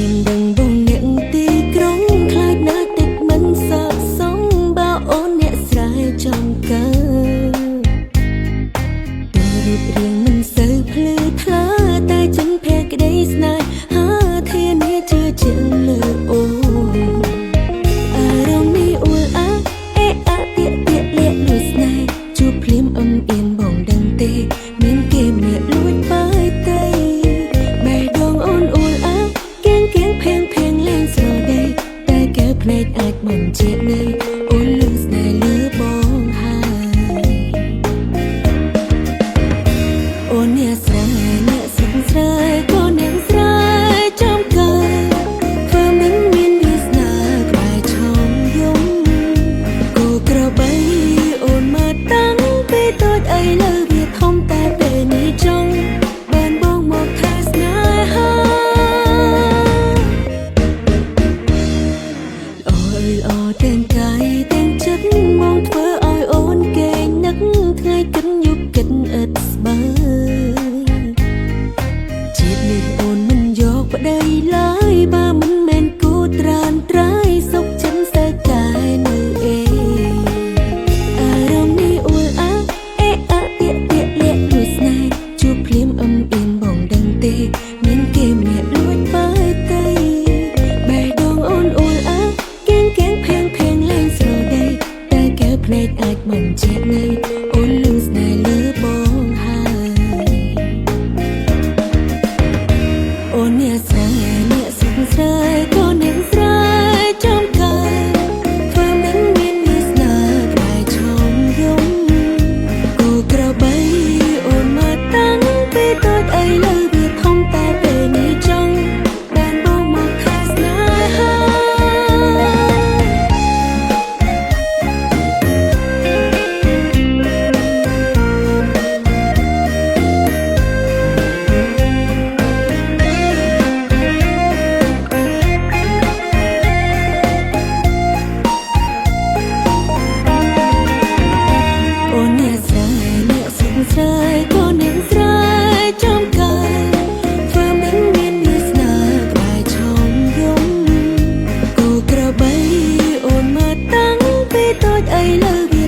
Hãy subscribe cho kênh Ghiền Mì Gõ để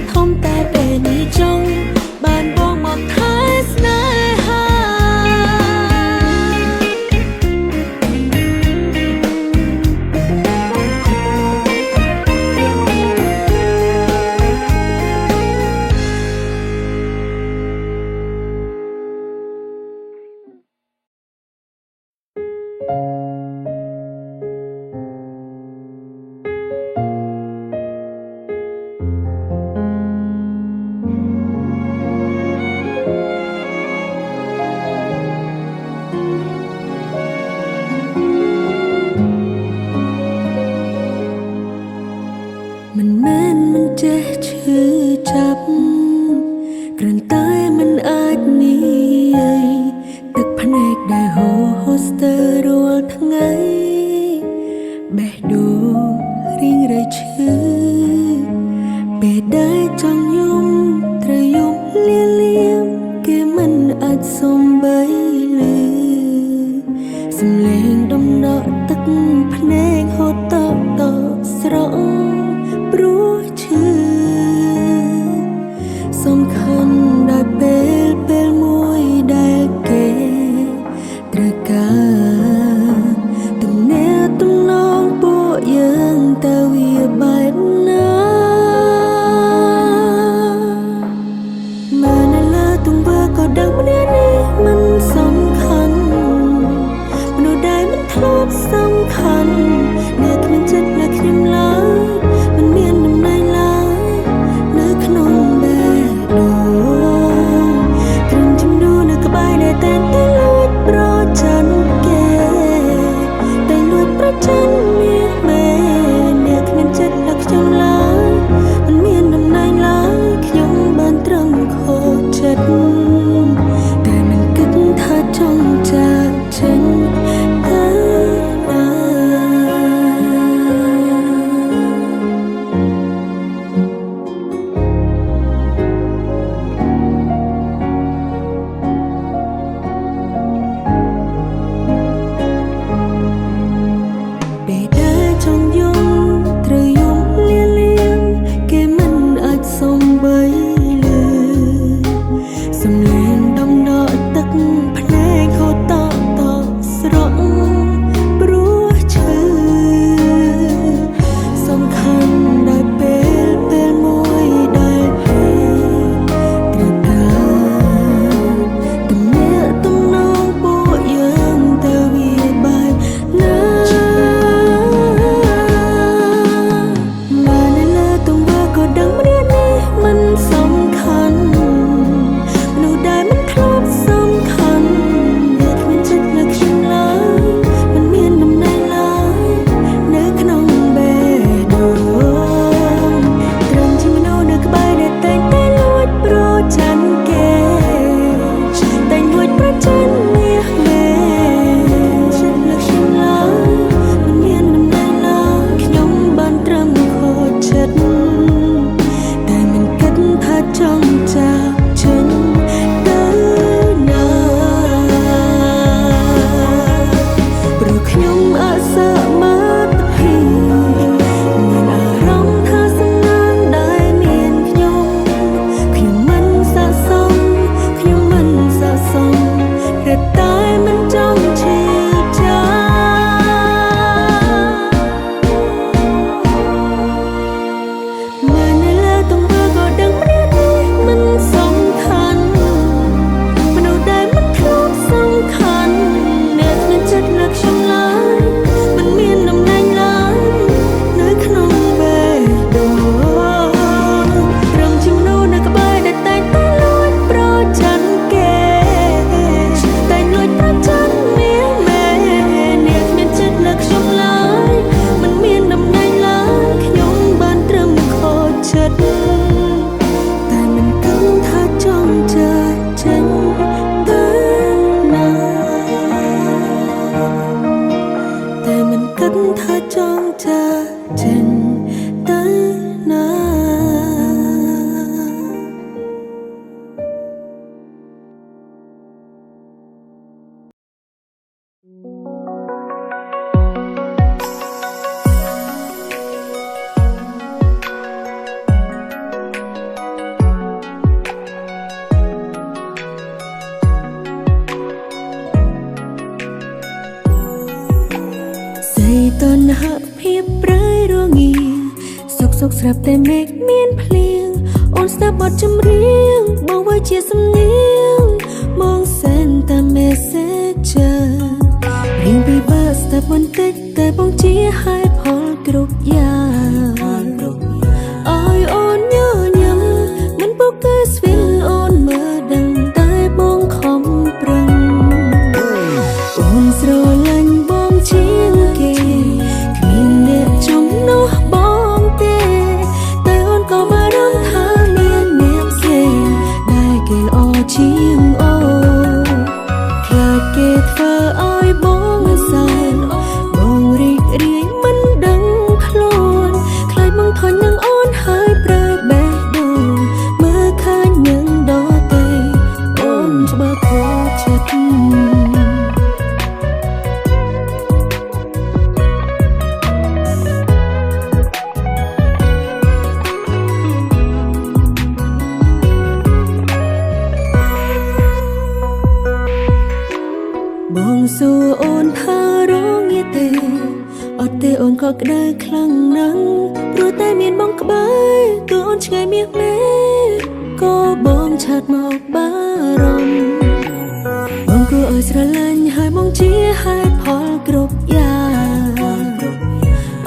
không bỏ lỡ ស្រាប់តែមេឃមានភ្លៀងអូនស្ដាប់បទចម្រៀងបងវាជាសំនៀងមកសេនតាម Messenger រៀងពីបើស្ដាប់បន្តិចតែបងជាហេតុផលគ្រប់យ៉ាងអើយអូនញញឹមមិនពុកគឺស្វីនអូនមើលដឹងតែបងខំប្រឹងអូនស្រឡាញ់បងជាងគេគ្មានអ្នកចំណោះបងទេតែអូនក៏បារម្ភថាមានអ្នកផ្សេងដែលគេល្អជាងអូនខ្លាចគេធ្វើឲ្យបងសែនបងរីករាយមិនដឹងខ្លួនខ្លាចបងធន់នឹងអូនហើយប្រើបេះដូងមើលឃើញនឹងដតៃអូនច្បាស់ខុសចិត្តបងសួរអូនថារងាទេអត់ទេអូនក៏ក្តៅខ្លាំងណាស់ព្រោះតែមានបងក្បែរគឺអូនឆ្ងាយមាសមេក៏បងឆាតមកបារម្ភបងគួរឲ្យស្រឡាញ់ហើយបងជាហេតុផលគ្រប់យ៉ាង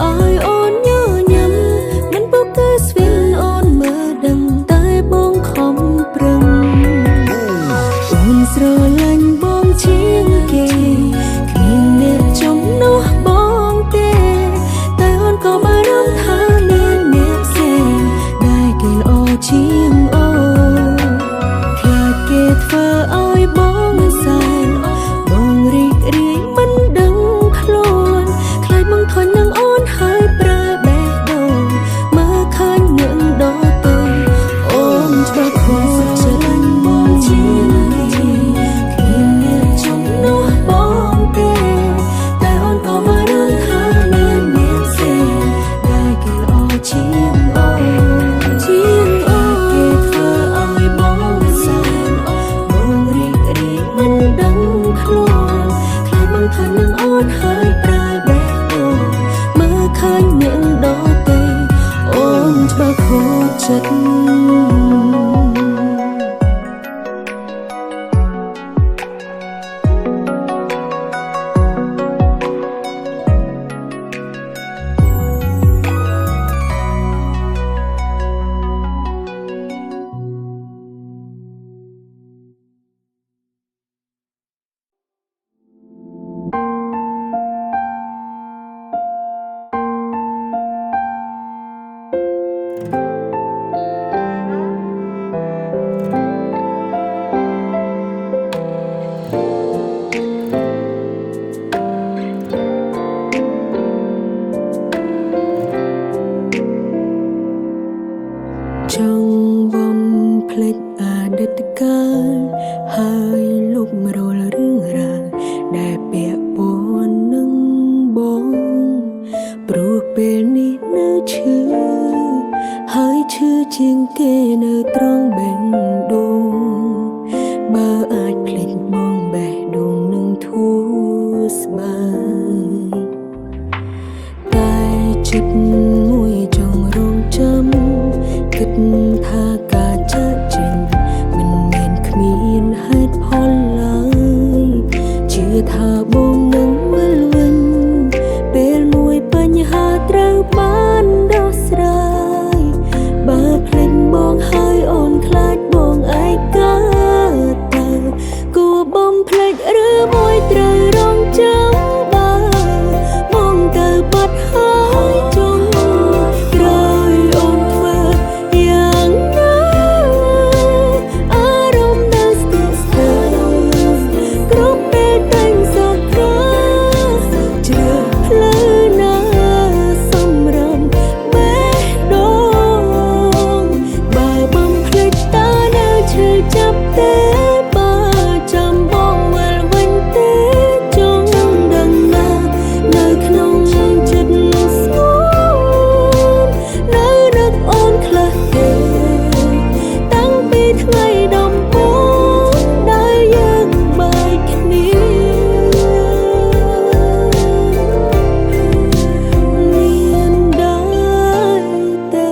អើយអូនញញឹមមិនពុកគឺស្វីនអូនមើលដឹងតែបងខំប្រឹងអូនស្រឡាញ់បងជាងគេគ្មានអ្នកចំណោះបងទេតែអូនក៏បារម្ភថាមានអ្នកផ្សេងដែលគេល្អជាងអូនខ្លាចគេធ្វើឲ្យបងសែនបងរីករាយមិនដឹងខ្ ពេលនេះនៅឈឺហើយឈឺជាងគេនៅត្រង់បេះដូងបើអាចភ្លេចបងបេះដូងនឹងធូរស្បើយតែចិត្តមួយចង់រងចាំគិតថាការចាកចេញមិនមែនគ្មានហេតុផលឡើយជឿថាបងនឹងវិលវិញពេលមួយបញ្ហាត្រូវបានដោះស្រាយបើភ្លេចបងហើយអូនខ្លាចបងឯកាទៅគួរបំភ្លេចឬមួយត្រូវរងចាំបើបងទៅបាត់ហើយចុងក្រោយអូនធ្វើយ៉ាងណាអារម្មណ៍នៅស្ទើរស្ទើរគ្រប់ពេលតែងសោកក្រជ្រើផ្លូវណាសម្រាប់បេះដូងបើបំភ្លេចតើនៅឈឺចាប់ទេបើចាំបងវិលវិញទេចង់ដឹងណានៅក្នុងចិត្តស្ងួននៅនឹកអូនខ្លះទេតាំងពីថ្ងៃដំបូងដែលយើងបែកគ្នាមានដែរទេ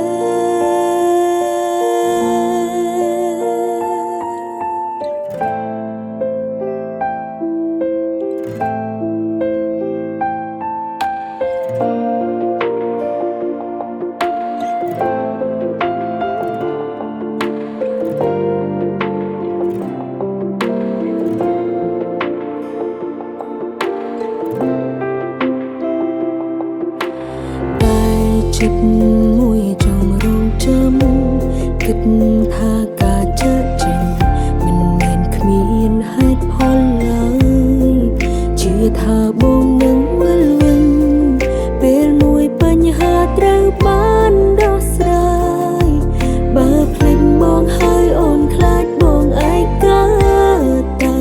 តែចិត្តមួយចង់រងចាំគិតថាការចាកចេញមិនមែនគ្មានហេតុផលឡើយជឿថាបងនឹងវិលវិញពេលមួយបញ្ហាត្រូវបានដោះស្រាយបើភ្លេចបងហើយអូនខ្លាចបងឯកាទៅ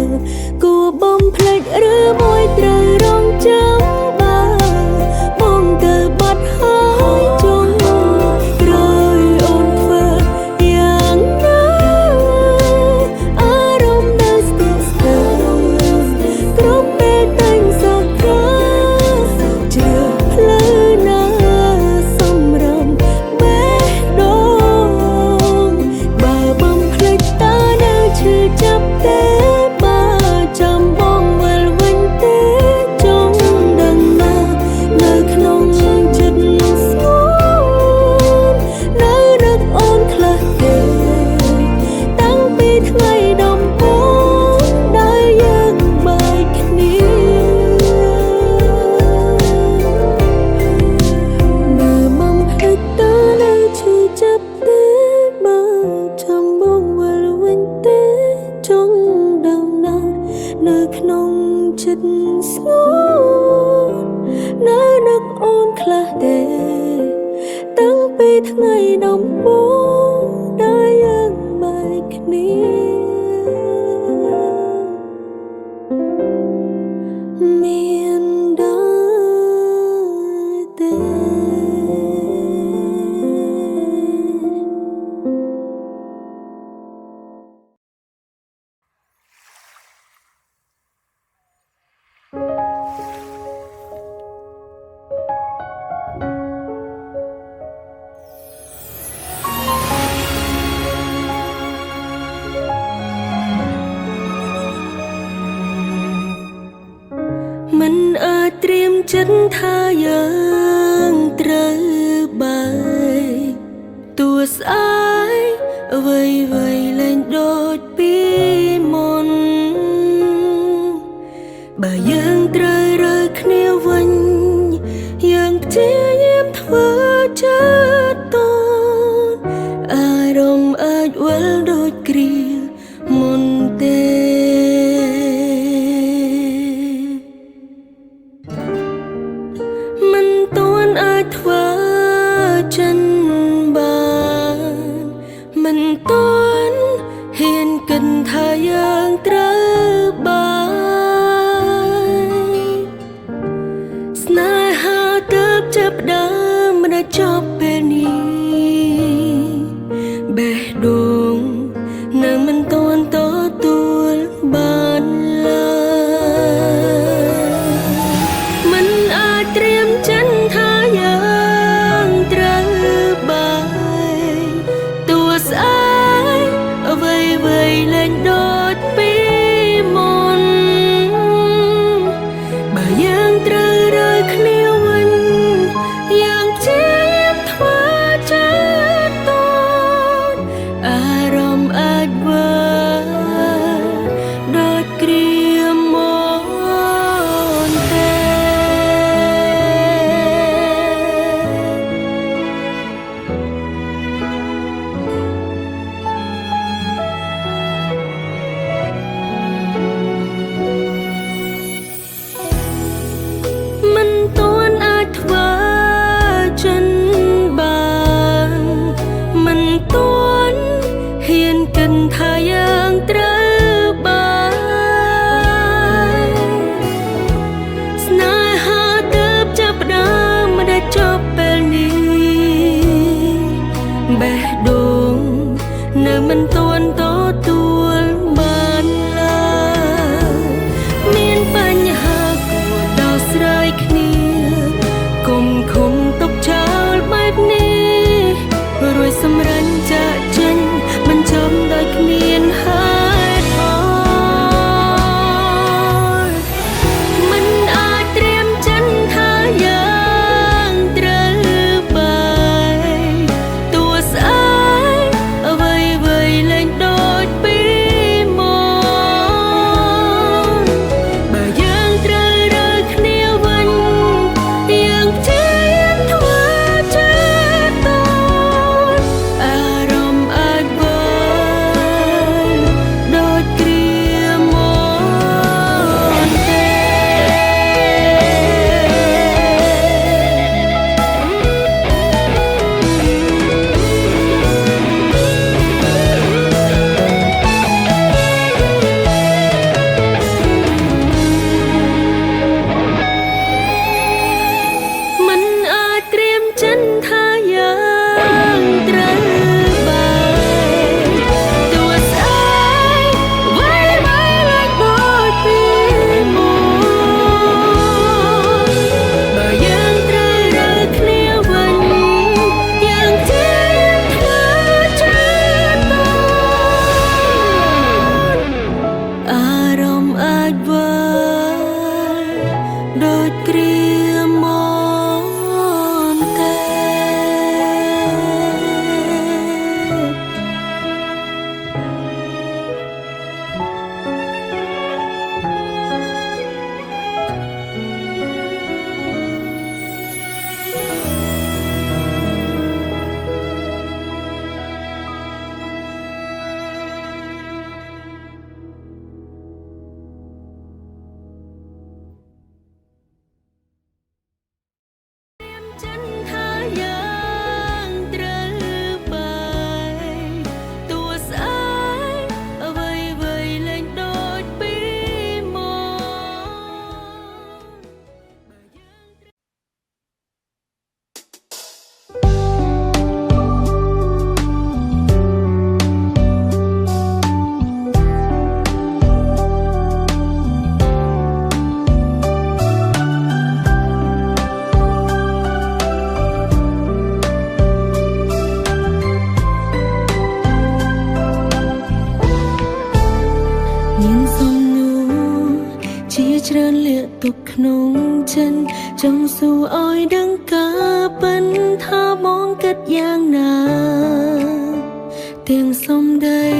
គួរបំភ្លេចឬមួយត្រូវរងចាំបើបងទៅបាត់ហើយចុងក្រោយអូនធ្វើយ៉ាងណាអារម្មណ៍នៅស្ទើរស្ទើរគ្រប់ពេលតែងសោកក្រជ្រើផ្លូវណាសម្រាប់បេះដូងបើបំភ្លេចតើនៅឈឺចាប់ទេបើចាំបងវិលវិញទេចង់ដឹងណានៅក្នុងចិត្តស្ងួននៅនឹកអូនខ្លះទេតាំងពីថ្ងៃដំបូងដែលយើងបែកគ្នាបើបំភ្លេចតើនៅឈឺចាប់ទេបើចាំបងវិលវិញទេចង់ដឹងណានៅក្នុងចិត្តស្ងួននៅនឹកអូនខ្លះទេតាំងពីថ្ងៃដំបូងដែលយើងបែកគ្នាមានដែរទេ មិនអាចត្រៀមចិត្តថាយើងត្រូវបែកទោះស្អែកអ្វីៗលែងដូចពីមុនបើយើងត្រូវរើគ្នាវិញយើងព្យាយាមធ្វើចិត្តតូនអារម្មណ៍អាចវិលដូចគ្រាមុនទេមិនទាន់អាចធ្វើចិនបានមិនទាន់ហ៊ានគិតថាយើងត្រូវបានស្នេហាទើបចាប់ផ្ដើ đã cho bên đi bè đồn nàng mình tôn tố tuôn ban la mình ai triêm chân tha yang trơ bài tua sai vây vây lên đốt bi mòn bà yang trơ rơi khêu mình yang chiếm thoa chết tôn arom át vơi đốt kia mòn tê mình tôn át vơi chân bàn mình tôn hiền cần tha yang trơ bài snai ha tớp chấp đá mà đã cho bên đi bè đồn nơi mình tôn tố tuôn ban la miền bánh hà của đào sợi kia cùng không tóc trao bài ní rồi xâm ranh cha chân mình chấm đôi miền hát hỏi mình ai triêm chân tha yang trơ bài tua sai vây vây lên đôi bi mòn bà yang trơ rơi khêu vinh yang chiếm thoa chết tôn arom át vơi đôi kia mòn tê mình ai triêm chân tha yang trơ bài tua sai vây vây lại đôi bi mòn bà yang trơ rơi khêu vinh yang chiếm thoa chết tôn arom át vơi đôi kia mòn tê chân tha yang trơ bài tua sai vây vây lên đôi bi mòn nhìn dòng nu chia trơn lệ tục nông chân trong dù oi đắng cá bấn tha mong kết giang na tiếng sông đây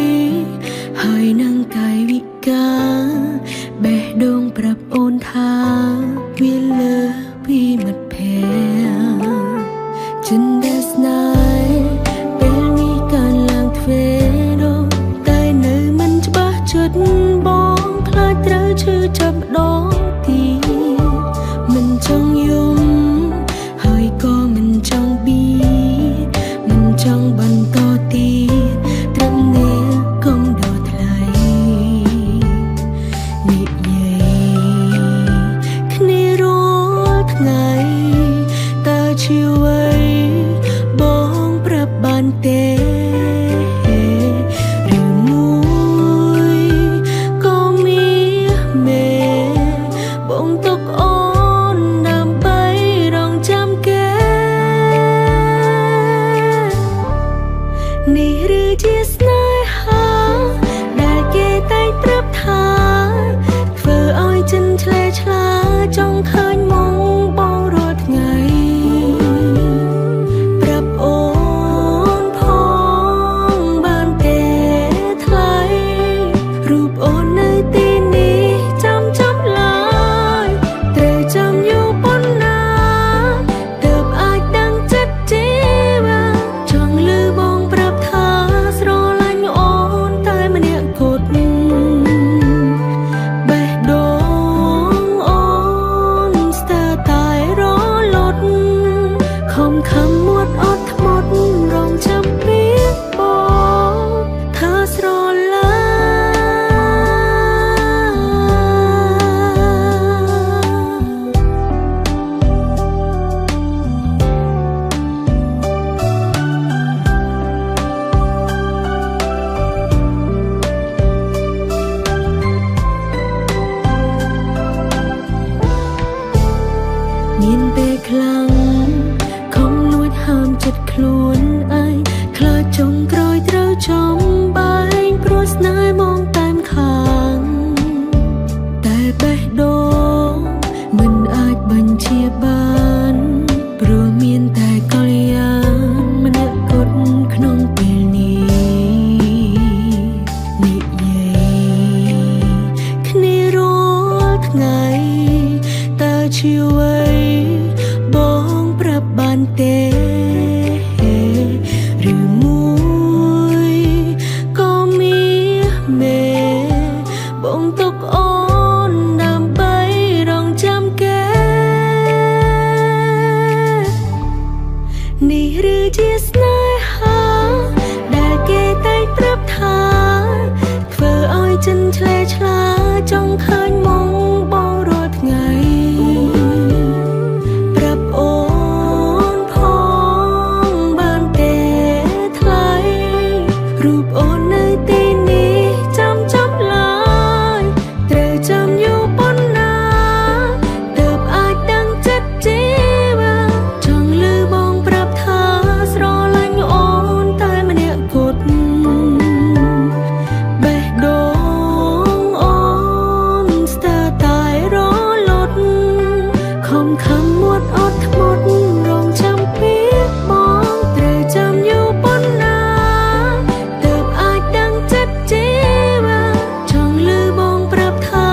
hơi nâng cài vị ca bè đông prap ôn tha viên lơ bi mật phe chân des nai bên mi can lang thuê đô tay nơi mình ba chợt bóng phai trớ chưa chập đó thì mình trong yum hơi co mình trong bi mình trong bàn to ti trâm nè không đọt lại nhịp nhảy khi rốt ngày ta chiều ấy មានពេលខ្លាំងខំលួចហាមចិត្តខ្លួនឯងខ្លាចចុងក្រោយត្រូវចំបែងព្រោះស្នេហ៍មកតាមខាងតែបេះដូងមិនអាចបញ្ជាបានព្រោះមានតែកល្យានម្នាក់គត់ក្នុងពេលនេះនិយាយគ្នារាល់ថ្ងៃតើជាអ្វីបងប្រាប់បានទេឬមួយក៏មានមេបងទុកអូនដើម្បីរងចាំគេនេះឬជាស្នេហាដែលគេតែងប្រាប់ថាធ្វើឲ្យចិនឆ្លេឆ្លាចង់ឃើញមកបងរាល់ថ្ងៃប្រាប់អូនផងបានទេថ្លៃរូបអូននៅទីនេះចាំឡើយត្រូវចាំយូរប៉ុណ្ណាទើបអាចដឹងចិត្តជីវាចង់ឮបងប្រាប់ថាស្រឡាញ់អូនតែម្នាក់គត់បេះដូងអូនស្ទើរតែរលត់ខំខំមាត់អត់ធ្មត់រងចាំពីបងត្រូវចាំយូរប៉ុណ្ណាទើបអាចដឹងចិត្តជីវាចង់ឮបងប្រាប់ថា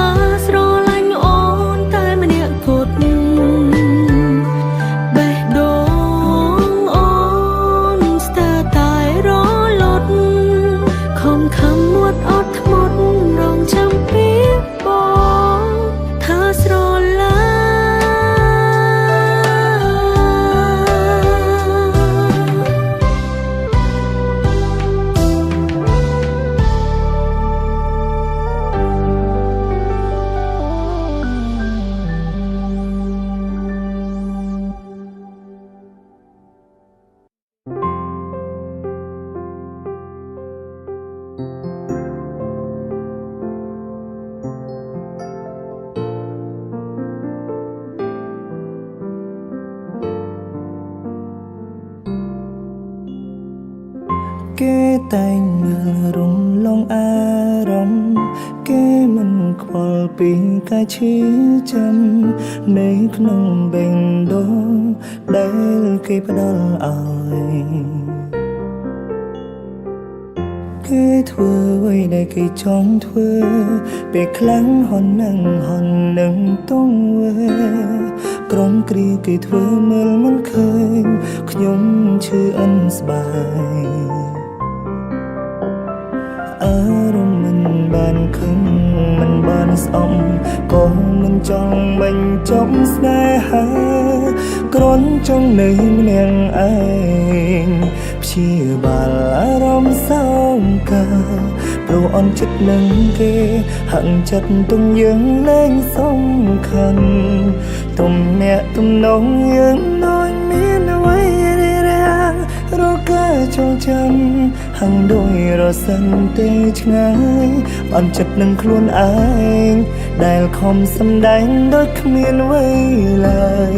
ស្រឡាញ់អូនតែម្នាក់គត់បេះដូងអូនស្ទើរតែរលត់ខំខំមាត់អត់ធ្មត់រងចាំពីបងថាស្រឡាញ់គេតែងមើលរំលងអារម្មណ៍គេមិនខ្វល់ពីការឈឺចាំនៅក្នុងបេះដូងដែលគេផ្ដល់ឲ្យគេធ្វើអ្វីដែលគេចង់ធ្វើពេលខ្លាំងហន់នឹងទង្វើក្រុមគ្រាគេធ្វើមើលមិនឃើញខ្ញុំឈឺអិនស្បាយអារម្មណ៍មិនបានខឹងមិនបានស្អប់ក៏មិនចង់បញ្ចប់ស្នេហាគ្រាន់ចង់នៅម្នាក់ឯងព្យាបាលអារម្មណ៍សោកកាព្រោះអន់ចិត្តនឹងគេហាក់ចិត្តទំយើងលែងសំខាន់ទំនាក់ទំនងយើងដូចមានអ្វីរារាំងរកាចូលចាំហាំងដោយរសិនទេឆ្ងាយអន់ចិត្តនឹងខ្លួនឯងដែលខំសម្ដែងដូចគ្មានអ្វីឡើយ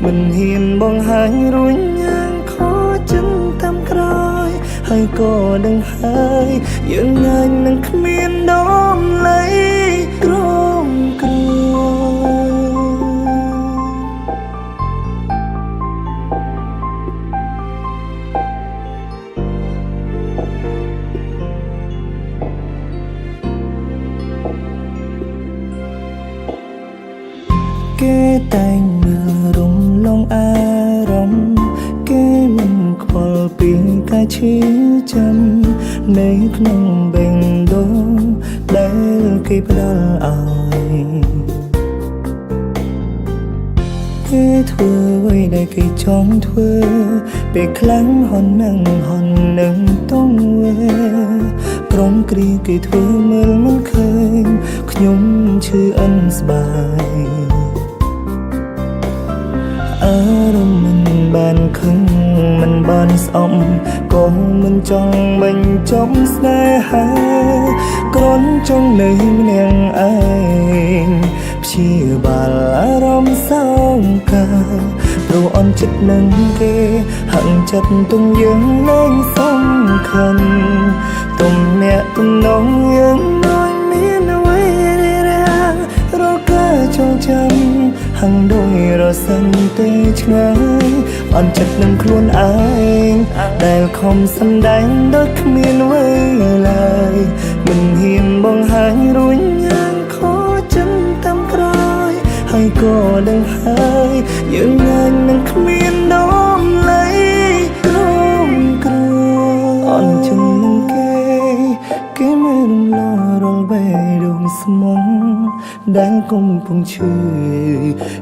មិនហ៊ានបង្ហាញរួញយ៉ាងខចិនតាមក្រោយហើយក៏ដឹងហើយយើងញ៉ាញនឹងគ្មានដំឡៃក្រំគ្រួគេតែងមើលរំលងអារម្មណ៍គេមិនខ្វល់ពីការឈឺចាំនៅក្នុងបេះដូងដែលគេផ្ដល់ឲ្យគេធ្វើអ្វីដែលគេចង់ធ្វើពេលខ្លាំងហន់នឹងទង្វើក្រុមគ្រាគេធ្វើមើលមិនឃើញខ្ញុំឈឺអិនស្បាយអារម្មណ៍មិនបានខឹងមិនបានស្អប់ក៏មិនចង់បញ្ចប់ស្នេហាគ្រាន់ចង់នៅម្នាក់ឯងព្ ព្យាបាលអារម្មណ៍សោកកាព្រោះអន់ចិត្តនឹងគេហាក់ចិត្តទំយើងនឹងសំខាន់ទំនាក់ទំនងយើងដូចមានអ្វីរារកាចងចាំហាំងដោយរសិនទេឆ្ងាយអន់ចិត្តនឹងខ្លួនឯងដែលខំសម្ដែងដូចគ្មានអ្វីឡើយមិនហ៊ានបង្ហាញរួញយ៉ាងខចិនតាមក្រោយហើយក៏ដឹងហើយយើងឡើងនឹងគ្មានដំឡៃក្រំក្រអន់ចិត្តនឹងគេមិនរំលរលបែដងស្មងដែលកំពុងឈឺ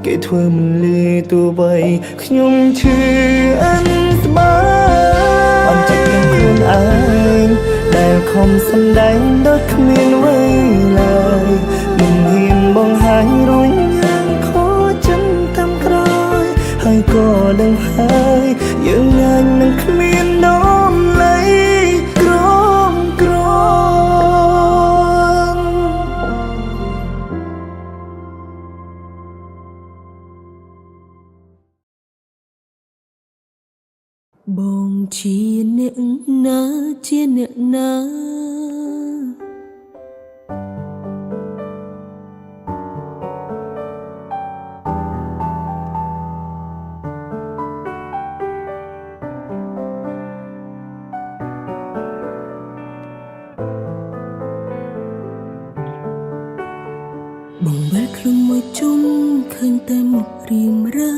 គេធ្វើមិនលាទូបីខ្ញុំឈឺអិនស្បាអន់ចិត្តនឹងខ្លួនឯងដែលខំសម្ដែងដូចគ្មានអ្វីឡើយមិនហ៊ានបង្ហាញរួញយ៉ាងខចិនតាមក្រោយហើយក៏ដឹងហើយយើងឡើងនឹងគ្មានដំឡៃក្រំក្របងជាអ្នកណាជាអ្នកណាបងវិលខ្លួនមួយជុំឃើញតែមុខរៀមរើ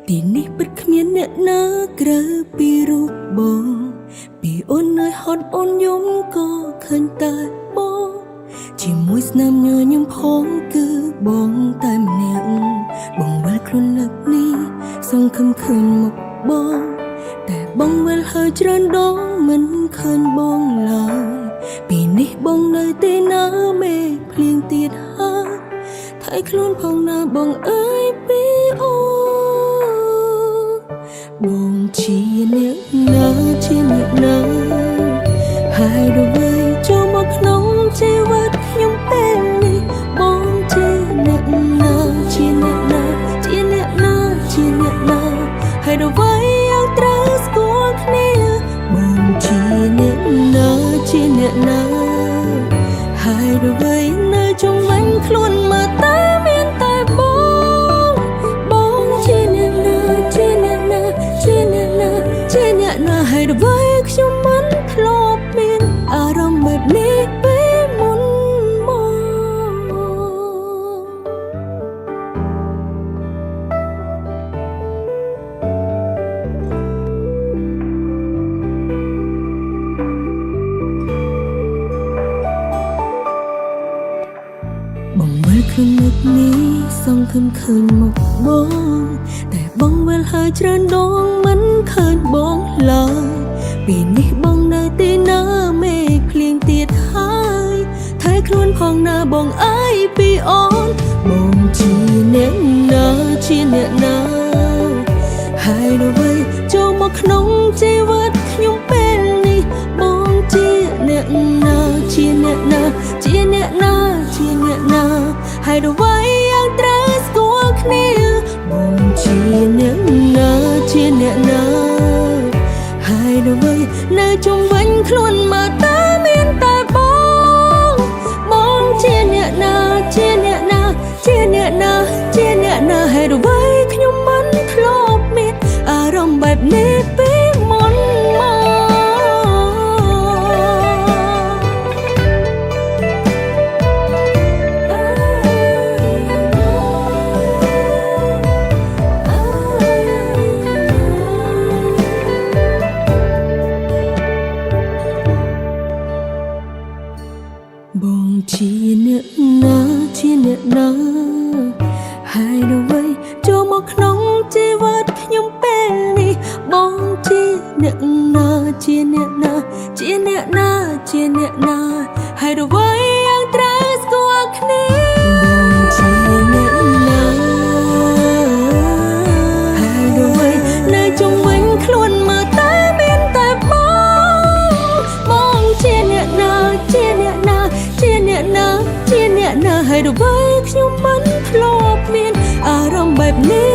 ទីនេះពិតគ្មានអ្នកណាក្រៅពីរូបបងពីអូននៅហត់អូនយំក៏ឃើញតែបងជាមួយស្នាមញញឹមផងគឺបងតែម្នាក់បងវិលខ្លួនលើកនេះសង្ឃឹមឃើញមុខបងតែបងវិលហើយច្រើនដងមិនឃើញបងឡើយពីនេះបងនៅទីណាមេឃភ្លៀងទៀតហើយថៃខ្លួនផងណាបងអើយពីអូបងជាអ្នកណាជាអ្នកណាហើយរវៃចូលមកក្នុងជីវិតខ្ញុំពេលនេះបងជាអ្នកណាជាអ្នកណាជាអ្នកណាជាអ្នកណាហើយរវៃយ៉ាងត្រូវស្គាល់គ្នាបងជាអ្នកណាជាអ្នកណាហើយរវៃនៅជុំវិញខ្លួនមកតែមានតែបងជាអ្នកណាជាអ្នកណាជាអ្នកណាជាអ្នកណាហើយរវៃខ្ញុំមិនធ្លាប់មានអារម្មណ៍បែបនេះពេលមុនមកបងវិលខ្លួននឹកនេះសង្ឃឹមឃើញមុខបងតែបងវិលហើយច្រើនដងមិនឃើញបងឡើយពីនេះបងនៅទីណាមេឃភ្លៀងទៀតហើយថៃខ្លួនផងណាបងអើយពីអូនបងជាអ្នកណាជាអ្នកណាហើយរវៃចូលមកក្នុងជីវិតខ្ញុំពេលនេះបងជាអ្នកណាជាអ្នកណាជាអ្នកណាជាអ្នកណាហើយរវៃយ៉ាងត្រូវស្គាល់គ្នាបងជាអ្នកណាជាអ្នកណាហើយរវៃនៅជុំវិញខ្លួនមកតែមានតែបងជាអ្នកណាជាអ្នកណាជាអ្នកណាជាអ្នកណាហើយរវៃខ្ញុំមិនធ្លាប់មានអារម្មណ៍បែបនេះពេលមុនមក បនេះ